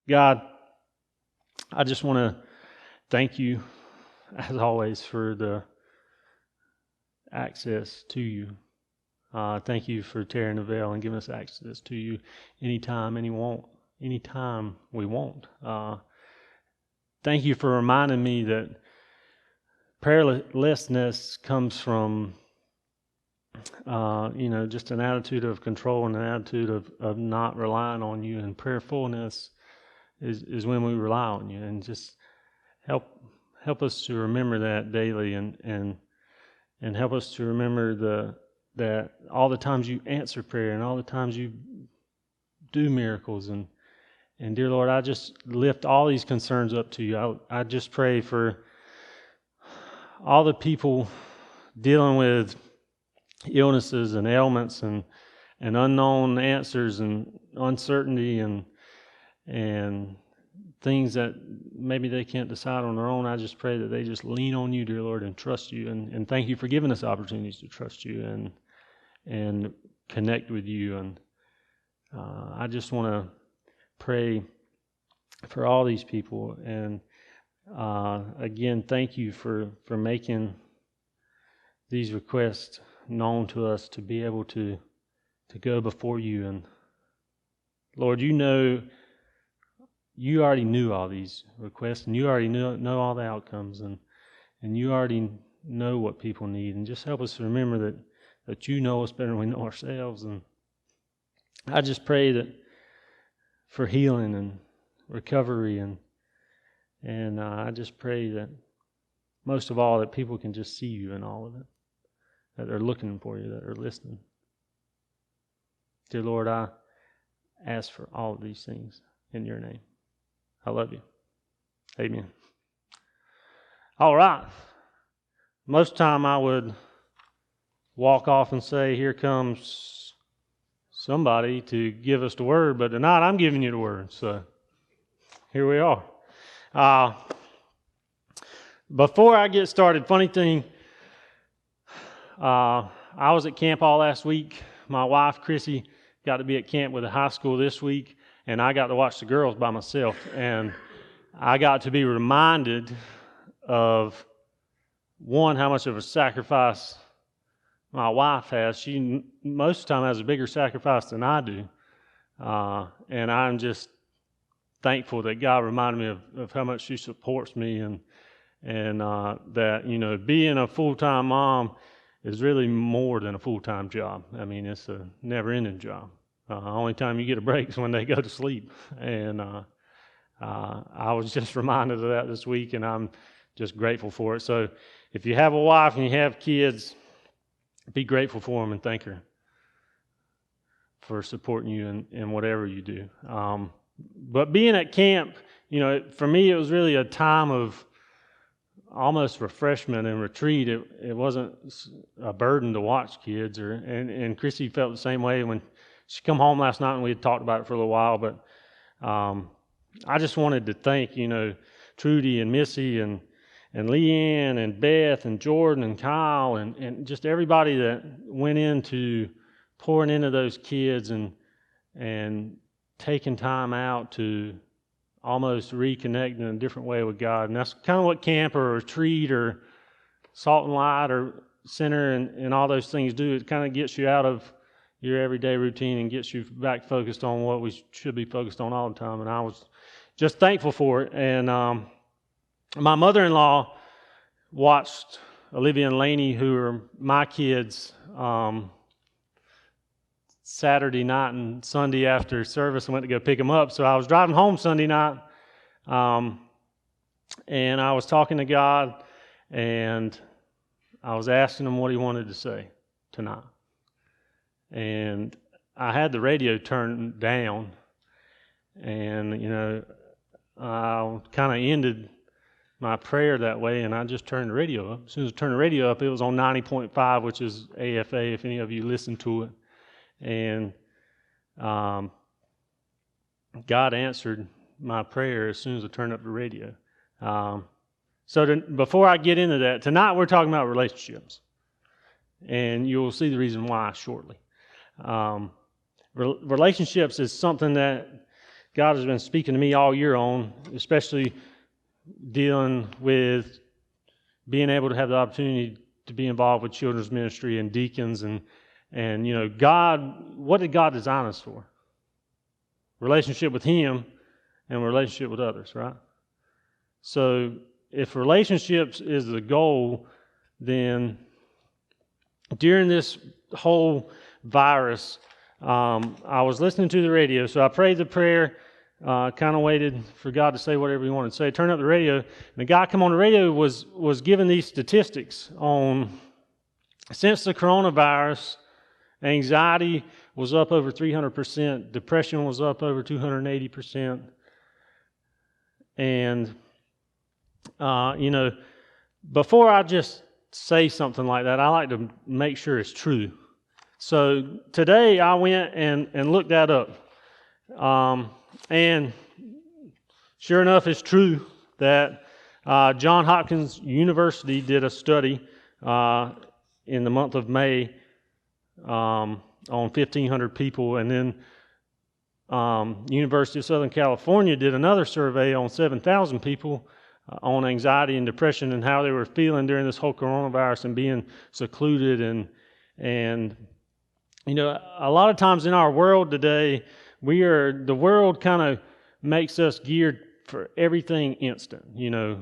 God, I just want to thank you, as always, for the access to you. Thank you for tearing the veil and giving us access to you anytime we want. Thank you for reminding me that prayerlessness comes from, just an attitude of control and an attitude of not relying on you. And prayerfulness is when we rely on you. And just help us to remember that daily, and help us to remember that all the times you answer prayer and all the times you do miracles. And dear Lord, I just lift all these concerns up to you. I just pray for all the people dealing with illnesses and ailments and unknown answers and uncertainty and things that maybe they can't decide on their own. I just pray that they just lean on you, dear Lord, and trust you. And thank you for giving us opportunities to trust you and connect with you. And I just want to pray for all these people. And again, thank you for making these requests known to us to be able to go before you. And Lord, you already knew all these requests, and you already know all the outcomes, and you already know what people need. And just help us to remember that you know us better than we know ourselves. And I just pray that for healing and recovery, and I just pray that most of all that people can just see you in all of it, that they're looking for you, that they're listening. Dear Lord, I ask for all of these things in your name. I love you. Amen. All right. Most time I would walk off and say, here comes somebody to give us the word, but tonight I'm giving you the word. So here we are. Before I get started, funny thing, I was at camp all last week. My wife, Chrissy, got to be at camp with the high school this week, and I got to watch the girls by myself. And I got to be reminded of, one, how much of a sacrifice my wife has. She most of the time has a bigger sacrifice than I do. And I'm just thankful that God reminded me of how much she supports me, and that, being a full-time mom is really more than a full-time job. I mean, it's a never-ending job. Only time you get a break is when they go to sleep. And I was just reminded of that this week, and I'm just grateful for it. So if you have a wife and you have kids, be grateful for them and thank her for supporting you in whatever you do. But being at camp, for me, it was really a time of almost refreshment and retreat. It wasn't a burden to watch kids, and Chrissy felt the same way when she come home last night, and we had talked about it for a little while. But I just wanted to thank Trudy and Missy and Leanne and Beth and Jordan and Kyle and just everybody that went into pouring into those kids and taking time out to almost reconnect in a different way with God. And that's kind of what camp or retreat or Salt and Light or Center and all those things do. It kind of gets you out of your everyday routine and gets you back focused on what we should be focused on all the time. And I was just thankful for it. And my mother-in-law watched Olivia and Lainey, who are my kids, Saturday night and Sunday after service. I went to go pick them up. So I was driving home Sunday night, and I was talking to God, and I was asking him what he wanted to say tonight. And I had the radio turned down, and I kind of ended my prayer that way, and I just turned the radio up. As soon as I turned the radio up, it was on 90.5, which is AFA, if any of you listen to it. And God answered my prayer as soon as I turned up the radio. Before I get into that, tonight we're talking about relationships, and you'll see the reason why shortly. Relationships is something that God has been speaking to me all year on, especially dealing with being able to have the opportunity to be involved with children's ministry and deacons and God, what did God design us for? Relationship with Him and relationship with others, right? So if relationships is the goal, then during this whole virus, I was listening to the radio, so I prayed the prayer, kind of waited for God to say whatever He wanted to say. Turned up the radio, and the guy come on the radio was giving these statistics on, since the coronavirus, anxiety was up over 300%, depression was up over 280%, and before I just say something like that, I like to make sure it's true. So today I went and looked that up. And sure enough, it's true that Johns Hopkins University did a study in the month of May on 1,500 people, and then University of Southern California did another survey on 7,000 people on anxiety and depression and how they were feeling during this whole coronavirus and being secluded. And a lot of times in our world today, the world kind of makes us geared for everything instant.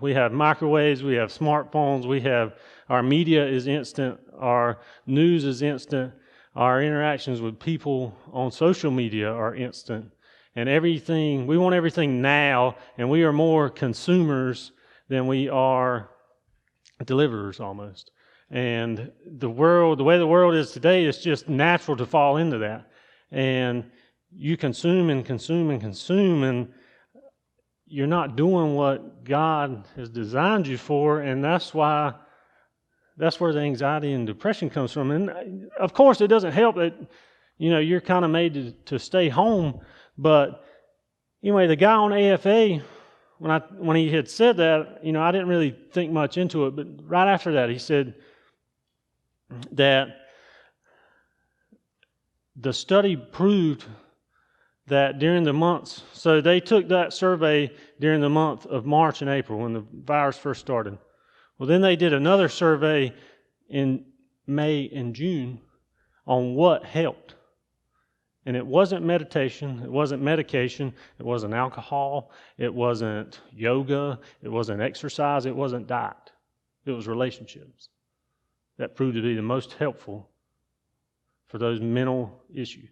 We have microwaves, we have smartphones, our media is instant, our news is instant, our interactions with people on social media are instant. And we want everything now, and we are more consumers than we are deliverers almost. And the way the world is today, it's just natural to fall into that. And you consume and consume and consume, and you're not doing what God has designed you for, and that's where the anxiety and depression comes from. And of course, it doesn't help that you're kind of made to stay home. But anyway, the guy on AFA, when he had said that, I didn't really think much into it. But right after that, he said that the study proved that during the months, so they took that survey during the month of March and April when the virus first started. Well, then they did another survey in May and June on what helped. And it wasn't meditation, it wasn't medication, it wasn't alcohol, it wasn't yoga, it wasn't exercise, it wasn't diet. It was relationships that proved to be the most helpful for those mental issues.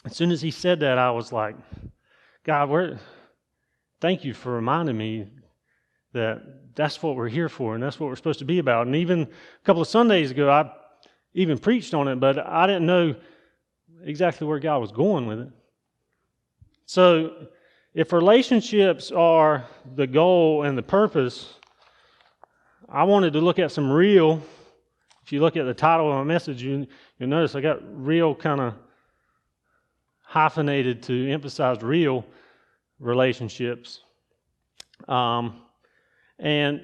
As soon as he said that, I was like, God, thank you for reminding me that's what we're here for, and that's what we're supposed to be about. And even a couple of Sundays ago, I even preached on it, but I didn't know exactly where God was going with it. So if relationships are the goal and the purpose, I wanted to look at some real. If you look at the title of my message, you'll notice I got real kind of hyphenated to emphasize real relationships. And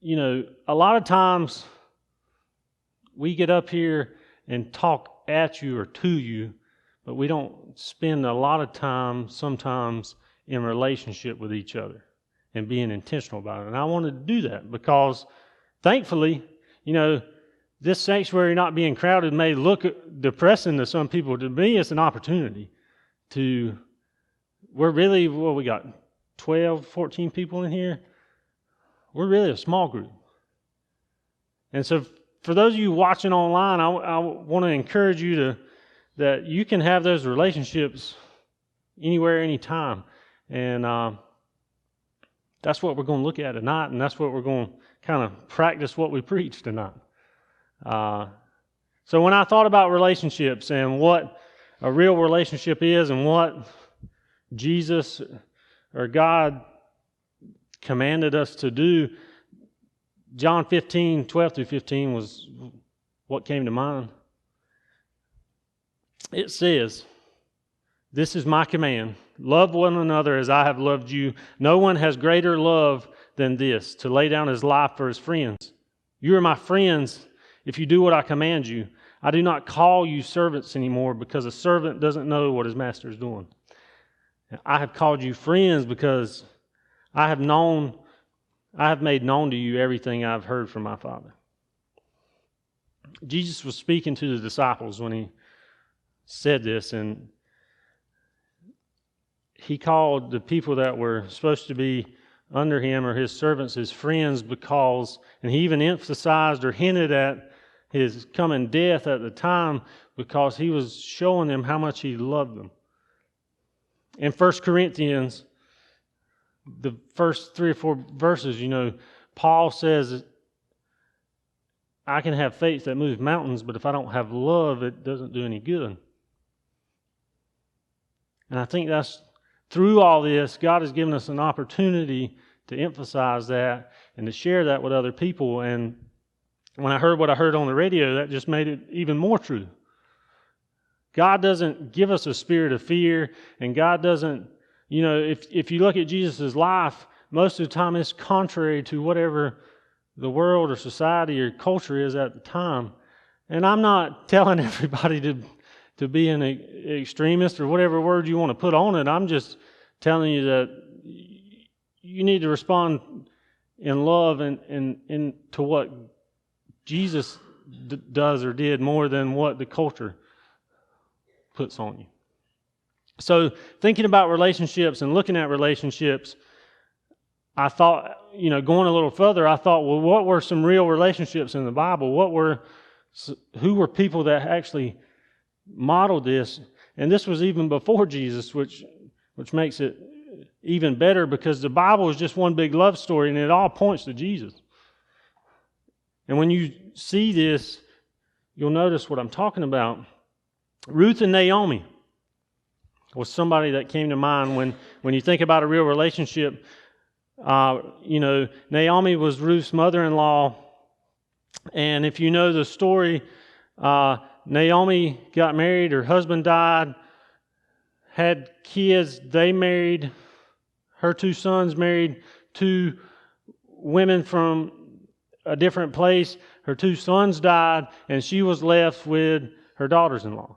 a lot of times we get up here and talk at you or to you, but we don't spend a lot of time sometimes in relationship with each other and being intentional about it. And I wanted to do that because thankfully, this sanctuary not being crowded may look depressing to some people. To me, it's an opportunity we're really, we got 12, 14 people in here. We're really a small group. And so for those of you watching online, I want to encourage you that you can have those relationships anywhere, anytime. And that's what we're going to look at tonight, and that's what we're going to kind of practice what we preach tonight. So when I thought about relationships and what a real relationship is and what Jesus or God commanded us to do, John 15, 12 through 15 was what came to mind. It says, "This is my command, love one another as I have loved you. No one has greater love than this, to lay down his life for his friends. You are my friends if you do what I command you. I do not call you servants anymore, because a servant doesn't know what his master is doing. I have called you friends, because I have made known to you everything I've heard from my Father. Jesus was speaking to the disciples when he said this, and he called the people that were supposed to be under him or his servants his friends, and he even emphasized or hinted at his coming death at the time, because he was showing them how much he loved them. In 1 Corinthians, the first 3 or 4 verses, Paul says, I can have faith that moves mountains, but if I don't have love, it doesn't do any good. And I think that's through all this, God has given us an opportunity to emphasize that and to share that with other people. And when I heard what I heard on the radio, that just made it even more true. God doesn't give us a spirit of fear, and God doesn't, if you look at Jesus' life, most of the time it's contrary to whatever the world or society or culture is at the time. And I'm not telling everybody to be an extremist or whatever word you want to put on it. I'm just telling you that you need to respond in love and to what Jesus does or did more than what the culture puts on you. So thinking about relationships and looking at relationships, I thought, going a little further, I thought, well, what were some real relationships in the Bible? Who were people that actually modeled this? And this was even before Jesus, which makes it even better, because the Bible is just one big love story and it all points to Jesus. And when you see this, you'll notice what I'm talking about. Ruth and Naomi was somebody that came to mind when you think about a real relationship. Naomi was Ruth's mother-in-law, and if you know the story, Naomi got married, her husband died, had kids, they married, her 2 sons married 2 women from a different place, her 2 sons died, and she was left with her daughters-in-law.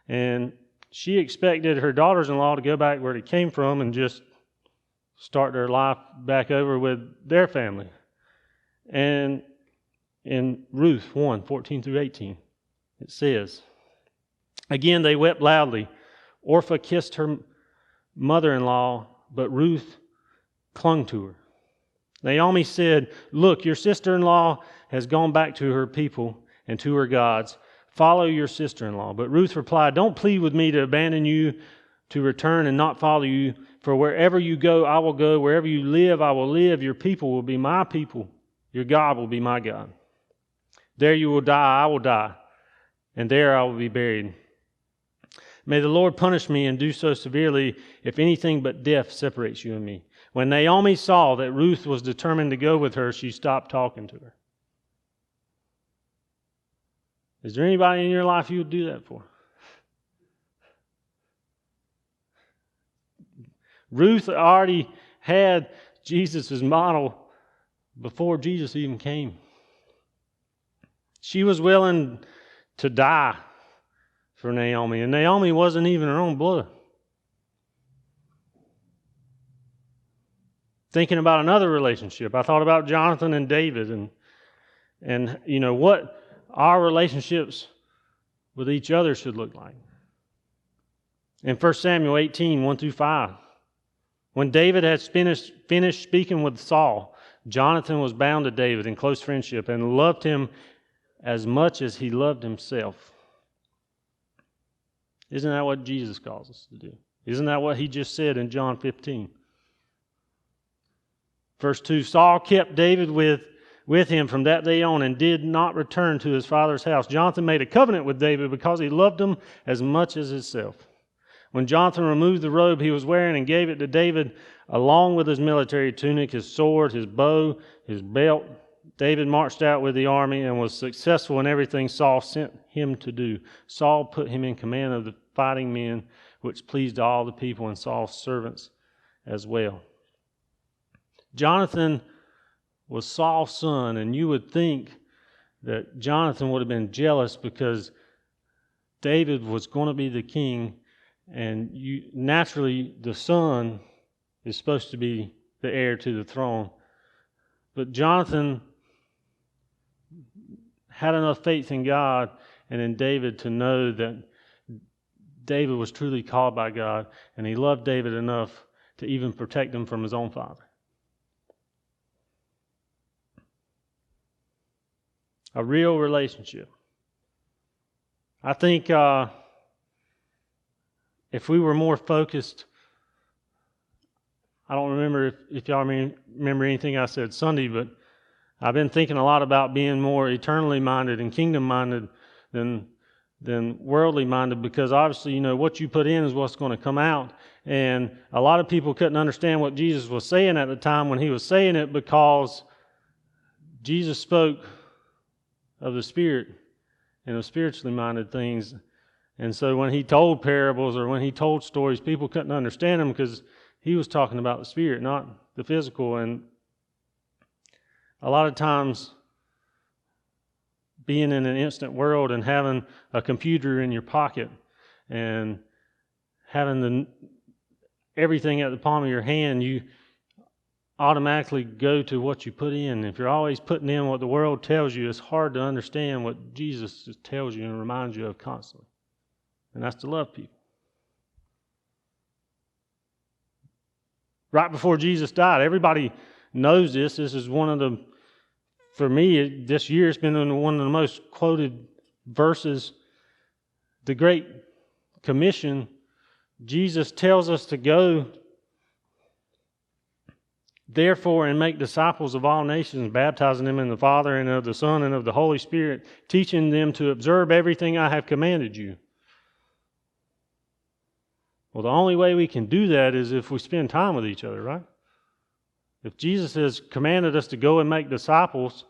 And she expected her daughters-in-law to go back where they came from and just start their life back over with their family. And in Ruth 1:14-18, it says, again they wept loudly. Orpah kissed her mother-in-law, but Ruth clung to her. Naomi said, look, your sister-in-law has gone back to her people and to her gods. Follow your sister-in-law. But Ruth replied, don't plead with me to abandon you, to return and not follow you. For wherever you go, I will go. Wherever you live, I will live. Your people will be my people. Your God will be my God. There you will die, I will die, and there I will be buried. May the Lord punish me and do so severely if anything but death separates you and me. When Naomi saw that Ruth was determined to go with her, she stopped talking to her. Is there anybody in your life you would do that for? Ruth already had Jesus' model before Jesus even came. She was willing to die for Naomi, and Naomi wasn't even her own blood. Thinking about another relationship, I thought about Jonathan and David, and what our relationships with each other should look like. In 1 Samuel 18:1-5, when David had finished speaking with Saul, Jonathan was bound to David in close friendship and loved him as much as he loved himself. Isn't that what Jesus calls us to do? Isn't that what he just said in John 15? Verse 2, Saul kept David with him from that day on and did not return to his father's house. Jonathan made a covenant with David because he loved him as much as himself. When Jonathan removed the robe he was wearing and gave it to David, along with his military tunic, his sword, his bow, his belt, David marched out with the army and was successful in everything Saul sent him to do. Saul put him in command of the fighting men, which pleased all the people and Saul's servants as well. Jonathan was Saul's son, and you would think that Jonathan would have been jealous because David was going to be the king, and naturally the son is supposed to be the heir to the throne. But Jonathan had enough faith in God and in David to know that David was truly called by God, and he loved David enough to even protect him from his own father. A real relationship. I think if we were more focused, I don't remember if y'all remember anything I said Sunday, but I've been thinking a lot about being more eternally minded and kingdom minded than worldly minded, because obviously, what you put in is what's going to come out. And a lot of people couldn't understand what Jesus was saying at the time when he was saying it, because Jesus spoke of the Spirit and of spiritually minded things. And so when he told parables or when he told stories, people couldn't understand them because he was talking about the Spirit, not the physical. And a lot of times, being in an instant world and having a computer in your pocket and having everything at the palm of your hand, you automatically go to what you put in. If you're always putting in what the world tells you, it's hard to understand what Jesus tells you and reminds you of constantly. And that's to love people. Right before Jesus died, everybody knows this. This is for me, this year it's been one of the most quoted verses. The Great Commission, Jesus tells us to go, therefore, and make disciples of all nations, baptizing them in the Father and of the Son and of the Holy Spirit, teaching them to observe everything I have commanded you. Well, the only way we can do that is if we spend time with each other, right? If Jesus has commanded us to go and make disciples,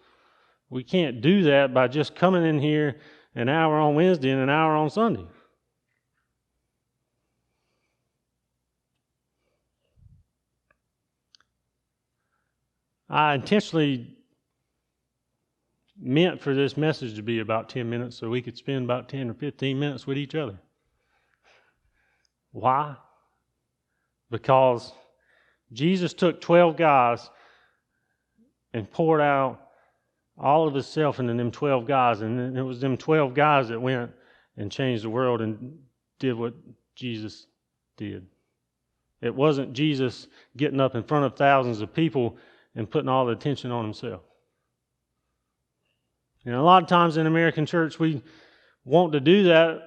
we can't do that by just coming in here an hour on Wednesday and an hour on Sunday. I intentionally meant for this message to be about 10 minutes so we could spend about 10 or 15 minutes with each other. Why? Because Jesus took 12 guys and poured out all of himself into them 12 guys, and it was them 12 guys that went and changed the world and did what Jesus did. It wasn't Jesus getting up in front of thousands of people and putting all the attention on himself. And a lot of times in American church, we want to do that,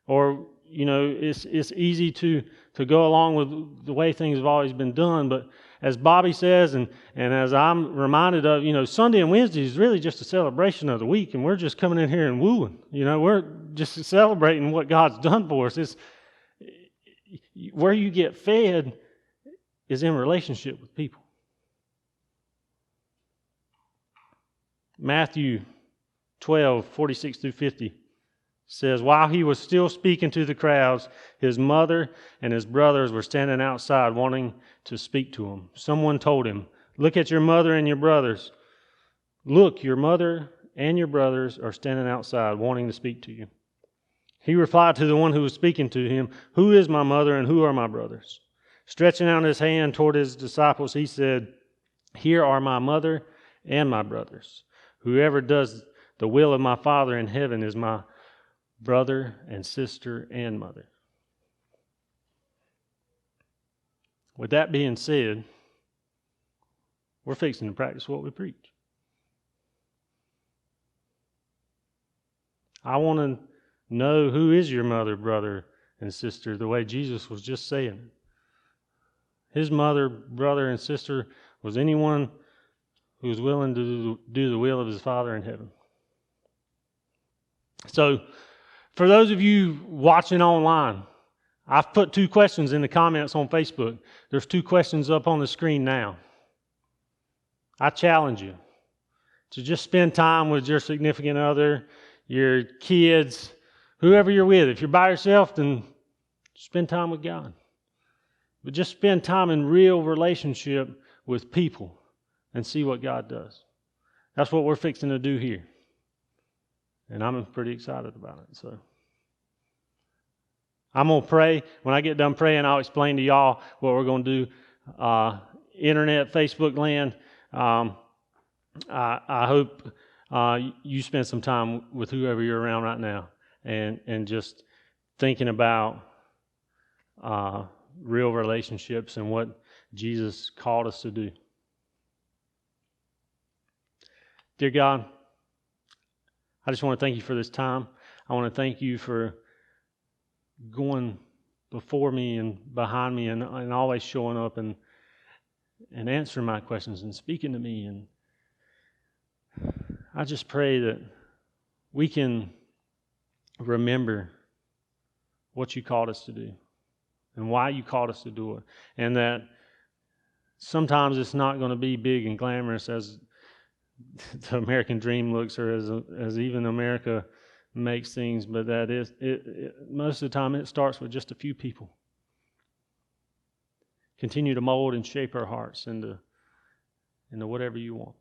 or it's easy to go along with the way things have always been done. But as Bobby says, and as I'm reminded of, Sunday and Wednesday is really just a celebration of the week, and we're just coming in here and wooing. We're just celebrating what God's done for us. It's where you get fed is in relationship with people. Matthew 12:46-50 says, while he was still speaking to the crowds, his mother and his brothers were standing outside wanting to speak to him. Someone told him, look at your mother and your brothers. Look, your mother and your brothers are standing outside wanting to speak to you. He replied to the one who was speaking to him, who is my mother and who are my brothers? Stretching out his hand toward his disciples, he said, here are my mother and my brothers. Whoever does the will of my Father in heaven is my brother and sister and mother. With that being said, we're fixing to practice what we preach. I want to know who is your mother, brother, and sister, the way Jesus was just saying. His mother, brother, and sister was anyone who was willing to do the will of his Father in heaven. So, for those of you watching online, I've put 2 questions in the comments on Facebook. There's 2 questions up on the screen now. I challenge you to just spend time with your significant other, your kids, whoever you're with. If you're by yourself, then spend time with God. But just spend time in real relationship with people and see what God does. That's what we're fixing to do here. And I'm pretty excited about it. So I'm going to pray. When I get done praying, I'll explain to y'all what we're going to do. Internet, Facebook land, I hope you spend some time with whoever you're around right now and just thinking about real relationships and what Jesus called us to do. Dear God, I just want to thank you for this time. I want to thank you for going before me and behind me and always showing up and answering my questions and speaking to me. And I just pray that we can remember what you called us to do and why you called us to do it. And that sometimes it's not going to be big and glamorous as the American dream looks, or as even America makes things, but that is most of the time it starts with just a few people. Continue to mold and shape our hearts into whatever you want.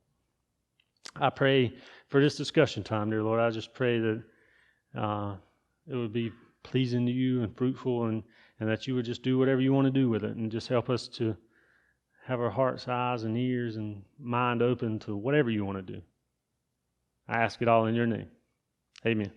I pray for this discussion time, dear Lord. I just pray that it would be pleasing to you and fruitful, and that you would just do whatever you want to do with it, and just help us to have our hearts, eyes, and ears and mind open to whatever you want to do. I ask it all in your name. Amen.